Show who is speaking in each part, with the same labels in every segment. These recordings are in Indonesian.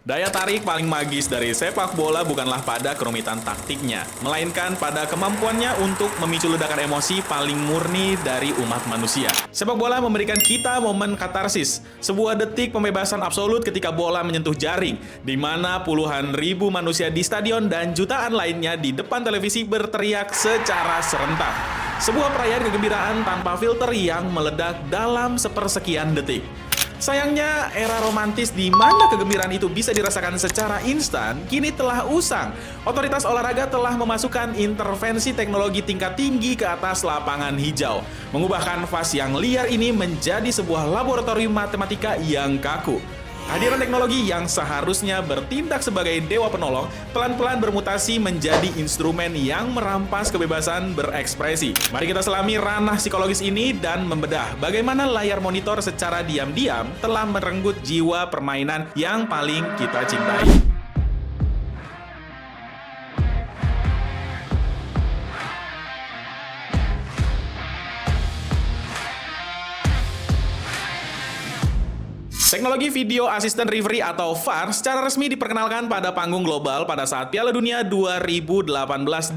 Speaker 1: Daya tarik paling magis dari sepak bola bukanlah pada kerumitan taktiknya, melainkan pada kemampuannya untuk memicu ledakan emosi paling murni dari umat manusia. Sepak bola memberikan kita momen katarsis, sebuah detik pembebasan absolut ketika bola menyentuh jaring, di mana puluhan ribu manusia di stadion dan jutaan lainnya di depan televisi berteriak secara serentak. Sebuah perayaan kegembiraan tanpa filter yang meledak dalam sepersekian detik. Sayangnya, era romantis di mana kegembiraan itu bisa dirasakan secara instan, kini telah usang. Otoritas olahraga telah memasukkan intervensi teknologi tingkat tinggi ke atas lapangan hijau, mengubah kanvas yang liar ini menjadi sebuah laboratorium matematika yang kaku. Kehadiran teknologi yang seharusnya bertindak sebagai dewa penolong, pelan-pelan bermutasi menjadi instrumen yang merampas kebebasan berekspresi. Mari kita selami ranah psikologis ini dan membedah bagaimana layar monitor secara diam-diam telah merenggut jiwa permainan yang paling kita cintai. Teknologi Video Assistant Referee atau VAR secara resmi diperkenalkan pada panggung global pada saat Piala Dunia 2018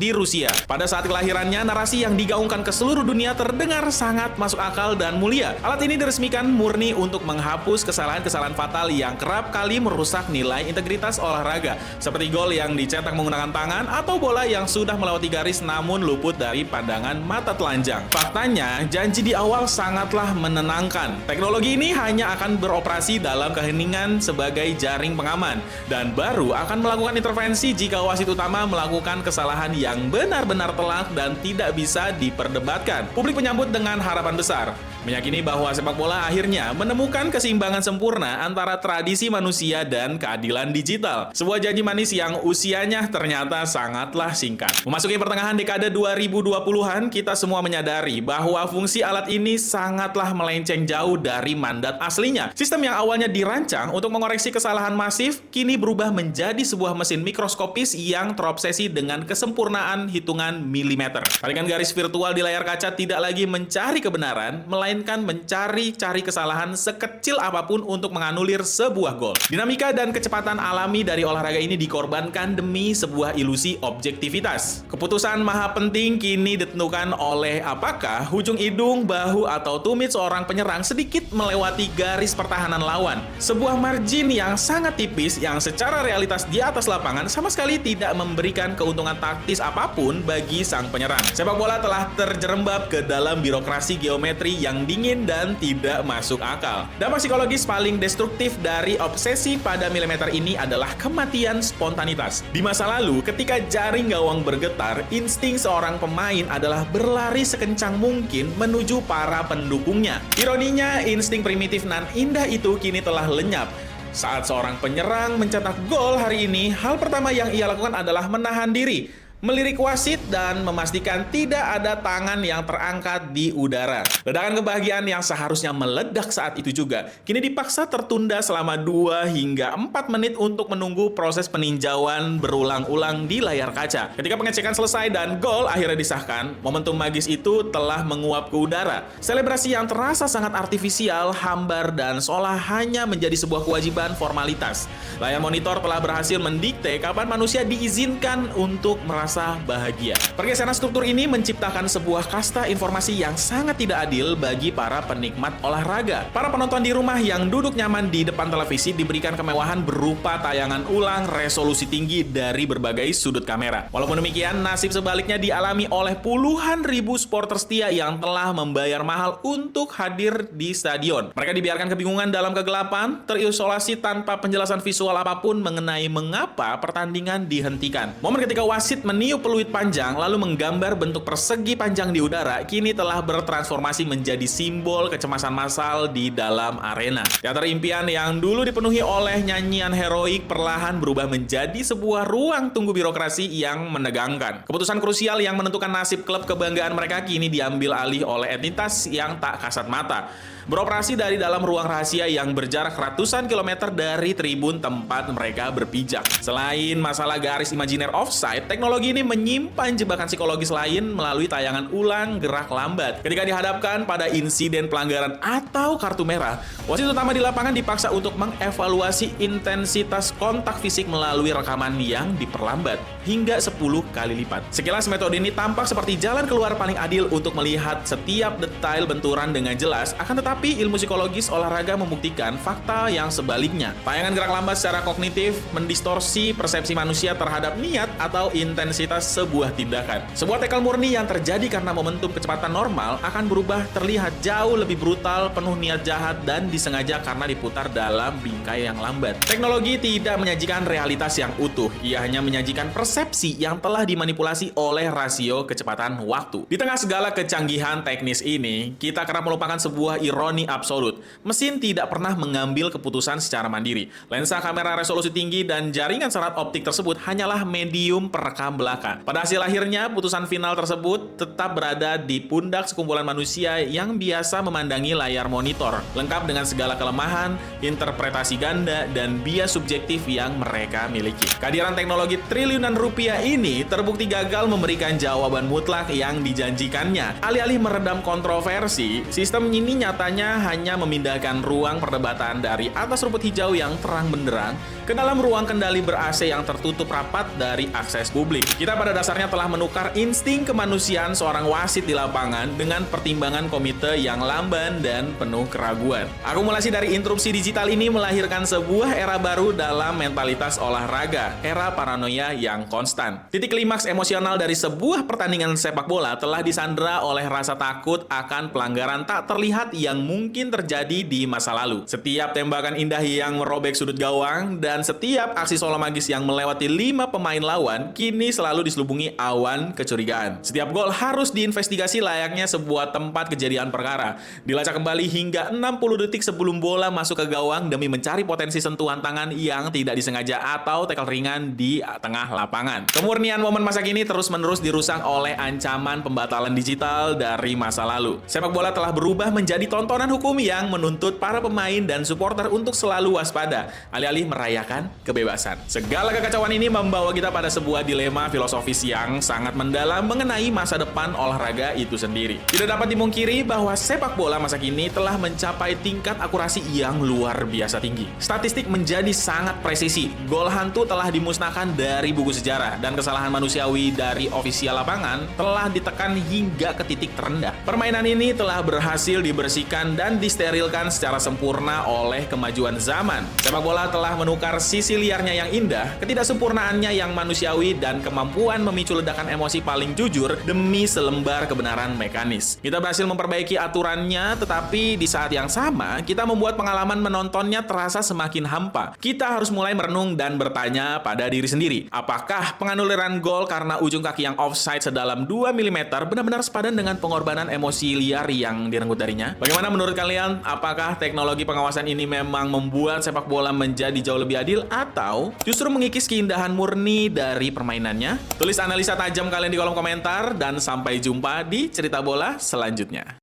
Speaker 1: di Rusia. Pada saat kelahirannya, narasi yang digaungkan ke seluruh dunia terdengar sangat masuk akal dan mulia. Alat ini diresmikan murni untuk menghapus kesalahan-kesalahan fatal yang kerap kali merusak nilai integritas olahraga, seperti gol yang dicetak menggunakan tangan atau bola yang sudah melewati garis namun luput dari pandangan mata telanjang. Faktanya, janji di awal sangatlah menenangkan. Teknologi ini hanya akan beroperasi dalam keheningan sebagai jaring pengaman dan baru akan melakukan intervensi jika wasit utama melakukan kesalahan yang benar-benar telak dan tidak bisa diperdebatkan. Publik menyambut dengan harapan besar, meyakini bahwa sepak bola akhirnya menemukan keseimbangan sempurna antara tradisi manusia dan keadilan digital. Sebuah janji manis yang usianya ternyata sangatlah singkat. Memasuki pertengahan dekade 2020-an, kita semua menyadari bahwa fungsi alat ini sangatlah melenceng jauh dari mandat aslinya. Sistem yang awalnya dirancang untuk mengoreksi kesalahan masif, kini berubah menjadi sebuah mesin mikroskopis yang terobsesi dengan kesempurnaan hitungan milimeter. Tarikan garis virtual di layar kaca tidak lagi mencari kebenaran, melainkan mencari-cari kesalahan sekecil apapun untuk menganulir sebuah gol. Dinamika dan kecepatan alami dari olahraga ini dikorbankan demi sebuah ilusi objektivitas. Keputusan maha penting kini ditentukan oleh apakah ujung hidung, bahu, atau tumit seorang penyerang sedikit melewati garis pertahanan lawan. Sebuah margin yang sangat tipis yang secara realitas di atas lapangan sama sekali tidak memberikan keuntungan taktis apapun bagi sang penyerang. Sepak bola telah terjerembab ke dalam birokrasi geometri yang dingin dan tidak masuk akal. Dampak psikologis paling destruktif dari obsesi pada milimeter ini adalah kematian spontanitas. Di masa lalu, ketika jaring gawang bergetar, insting seorang pemain adalah berlari sekencang mungkin menuju para pendukungnya. Ironinya, insting primitif nan indah itu kini telah lenyap. Saat seorang penyerang mencetak gol hari ini, hal pertama yang ia lakukan adalah menahan diri, melirik wasit dan memastikan tidak ada tangan yang terangkat di udara. Ledakan kebahagiaan yang seharusnya meledak saat itu juga kini dipaksa tertunda selama 2 hingga 4 menit untuk menunggu proses peninjauan berulang-ulang di layar kaca. Ketika pengecekan selesai dan gol akhirnya disahkan, momentum magis itu telah menguap ke udara. Selebrasi yang terasa sangat artifisial, hambar, dan seolah hanya menjadi sebuah kewajiban formalitas. Layar monitor telah berhasil mendikte kapan manusia diizinkan untuk merasa bahagia. Pergeseran struktur ini menciptakan sebuah kasta informasi yang sangat tidak adil bagi para penikmat olahraga. Para penonton di rumah yang duduk nyaman di depan televisi diberikan kemewahan berupa tayangan ulang resolusi tinggi dari berbagai sudut kamera. Walaupun demikian, nasib sebaliknya dialami oleh puluhan ribu supporter setia yang telah membayar mahal untuk hadir di stadion. Mereka dibiarkan kebingungan dalam kegelapan, terisolasi tanpa penjelasan visual apapun mengenai mengapa pertandingan dihentikan. Momen ketika wasit meniup peluit panjang lalu menggambar bentuk persegi panjang di udara kini telah bertransformasi menjadi simbol kecemasan massal di dalam arena. Teater impian yang dulu dipenuhi oleh nyanyian heroik perlahan berubah menjadi sebuah ruang tunggu birokrasi yang menegangkan. Keputusan krusial yang menentukan nasib klub kebanggaan mereka kini diambil alih oleh entitas yang tak kasat mata. beroperasi dari dalam ruang rahasia yang berjarak ratusan kilometer dari tribun tempat mereka berpijak. Selain masalah garis imajiner offside, teknologi ini menyimpan jebakan psikologis lain melalui tayangan ulang gerak lambat. Ketika dihadapkan pada insiden pelanggaran atau kartu merah, wasit utama di lapangan dipaksa untuk mengevaluasi intensitas kontak fisik melalui rekaman yang diperlambat hingga 10 kali lipat. Sekilas metode ini tampak seperti jalan keluar paling adil untuk melihat setiap detail benturan dengan jelas, akan tetapi ilmu psikologis olahraga membuktikan fakta yang sebaliknya. Tayangan gerak lambat secara kognitif mendistorsi persepsi manusia terhadap niat atau intensitas sebuah tindakan. Sebuah tackle murni yang terjadi karena momentum kecepatan normal akan berubah terlihat jauh lebih brutal, penuh niat jahat, dan disengaja karena diputar dalam bingkai yang lambat. Teknologi tidak menyajikan realitas yang utuh, ia hanya menyajikan persepsi yang telah dimanipulasi oleh rasio kecepatan waktu. Di tengah segala kecanggihan teknis ini, kita kerap melupakan sebuah ironi absolut. Mesin tidak pernah mengambil keputusan secara mandiri. Lensa kamera resolusi tinggi dan jaringan serat optik tersebut hanyalah medium perekam belaka. Pada hasil akhirnya, putusan final tersebut tetap berada di pundak sekumpulan manusia yang biasa memandangi layar monitor, lengkap dengan segala kelemahan, interpretasi ganda, dan bias subjektif yang mereka miliki. Kehadiran teknologi triliunan rupiah ini terbukti gagal memberikan jawaban mutlak yang dijanjikannya. Alih-alih meredam kontroversi, sistem ini nyatanya hanya memindahkan ruang perdebatan dari atas rumput hijau yang terang benderang ke dalam ruang kendali ber-AC yang tertutup rapat dari akses publik. Kita pada dasarnya telah menukar insting kemanusiaan seorang wasit di lapangan dengan pertimbangan komite yang lamban dan penuh keraguan. Akumulasi dari interupsi digital ini melahirkan sebuah era baru dalam mentalitas olahraga, era paranoia yang konstan. Titik klimaks emosional dari sebuah pertandingan sepak bola telah disandera oleh rasa takut akan pelanggaran tak terlihat yang mungkin terjadi di masa lalu. Setiap tembakan indah yang merobek sudut gawang dan setiap aksi solo magis yang melewati 5 pemain lawan kini selalu diselubungi awan kecurigaan. Setiap gol harus diinvestigasi layaknya sebuah tempat kejadian perkara. Dilacak kembali hingga 60 detik sebelum bola masuk ke gawang demi mencari potensi sentuhan tangan yang tidak disengaja atau tackle ringan di tengah lapangan. Kemurnian momen masa kini terus-menerus dirusak oleh ancaman pembatalan digital dari masa lalu. Sepak bola telah berubah menjadi tontonan hukum yang menuntut para pemain dan supporter untuk selalu waspada, alih-alih merayakan kebebasan. Segala kekacauan ini membawa kita pada sebuah dilema filosofis yang sangat mendalam mengenai masa depan olahraga itu sendiri. Tidak dapat dimungkiri bahwa sepak bola masa kini telah mencapai tingkat akurasi yang luar biasa tinggi. Statistik menjadi sangat presisi. Gol hantu telah dimusnahkan dari buku sejarah dan kesalahan manusiawi dari ofisial lapangan telah ditekan hingga ke titik terendah. Permainan ini telah berhasil dibersihkan dan disterilkan secara sempurna oleh kemajuan zaman. Sepak bola telah menukar sisi liarnya yang indah, ketidaksempurnaannya yang manusiawi, dan kemampuan memicu ledakan emosi paling jujur demi selembar kebenaran mekanis. Kita berhasil memperbaiki aturannya, tetapi di saat yang sama, kita membuat pengalaman menontonnya terasa semakin hampa. Kita harus mulai merenung dan bertanya pada diri sendiri, apakah penganuliran gol karena ujung kaki yang offside sedalam 2 mm benar-benar sepadan dengan pengorbanan emosi liar yang direnggut darinya? Bagaimana menurut kalian? Apakah teknologi pengawasan ini memang membuat sepak bola menjadi jauh lebih adil atau justru mengikis keindahan murni dari permainannya? Tulis analisa tajam kalian di kolom komentar dan sampai jumpa di cerita bola selanjutnya.